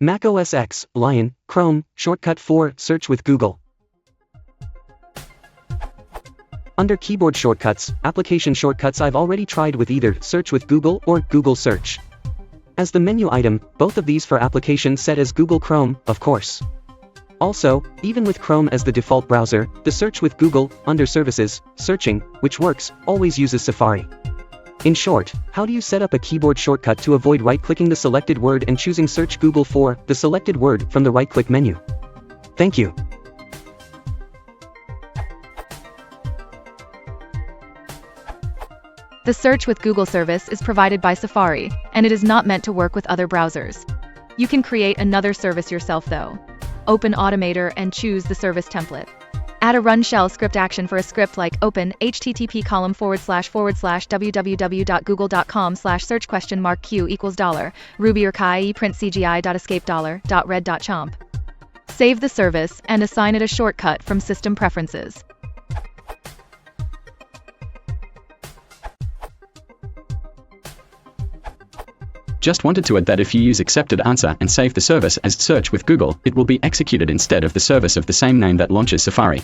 Mac OS X, Lion, Chrome, shortcut 4, search with Google. Under keyboard shortcuts, application shortcuts I've already tried with either search with Google or Google search. As the menu item, both of these for application set as Google Chrome, of course. Also, even with Chrome as the default browser, the search with Google, under services, searching, which works, always uses Safari. In short, how do you set up a keyboard shortcut to avoid right-clicking the selected word and choosing search Google for the selected word from the right-click menu? Thank you. The Search with Google service is provided by Safari, and it is not meant to work with other browsers. You can create another service yourself though. Open Automator and choose the service template. Add a run shell script action for a script like open http://www.google.com/search?q $, Ruby or Kai print cgi.escape $.red.chomp. Save the service and assign it a shortcut from System Preferences. Just wanted to add that if you use accepted answer and save the service as search with Google, it will be executed instead of the service of the same name that launches Safari.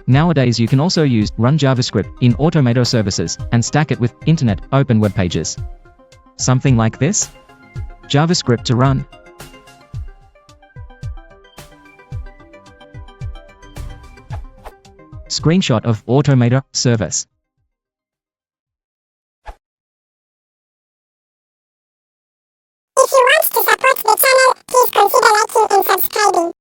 Nowadays you can also use run JavaScript in Automator services and stack it with Internet Open Web Pages. Something like this? JavaScript to run. Screenshot of Automator service. If you want to support the channel, please consider liking and subscribing.